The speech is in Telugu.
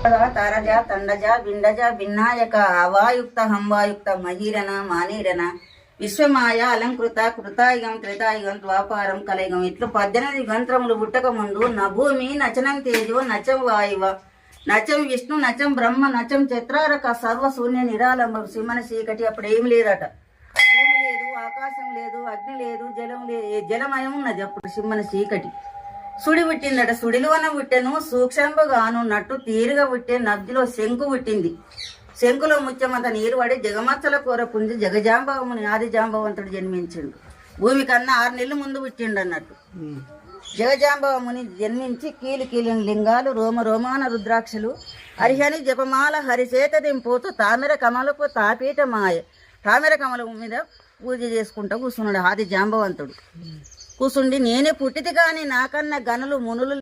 తారజ తండజ బిండజ భిన్నాయక అవాయుక్త హంవాయుక్త మహీరణ మానీరణ విశ్వమాయ అలంకృత కృతాయుగం త్రేతాయుగం ద్వాపారం కలయుగం ఇట్లు 18 యుగంత్రములు పుట్టక ముందు నభూమి నచనం తేజో నచం వాయువ నచం విష్ణు నచం బ్రహ్మ నచం చత్రారక సర్వశూన్య నిరాలంబం సింహన చీకటి. అప్పుడు ఏమి లేదట, భూమి లేదు, ఆకాశం లేదు, అగ్ని లేదు, జలమయం ఉన్నది. అప్పుడు సింహన చీకటి. సుడి పుట్టిందట, సుడిలోన పుట్టెను సూక్ష్మంగాను నట్టు తీరుగా పుట్టే నదిలో శంకు పుట్టింది. శంకులో ముత్యమంత నీరు పడి జగమచ్చల కూర పుంజి జగజాంబవముని ఆది జాంబవంతుడు జన్మించిండు. భూమి కన్నా 6 నెలలు ముందు పుట్టిండు అన్నట్టు. జగజాంబవముని జన్మించి కీలిన లింగాలు రోమాన రుద్రాక్షలు హరిహని జపమాల హరిచేత దింపోతూ తామెర కమలకు తాపీట మాయ తామెర కమల మీద పూజ చేసుకుంటూ కూర్చున్నాడు ఆది జాంబవంతుడు. కూసుండి నేనే పుట్టిది కానీ నాకన్నా గనులు మునులు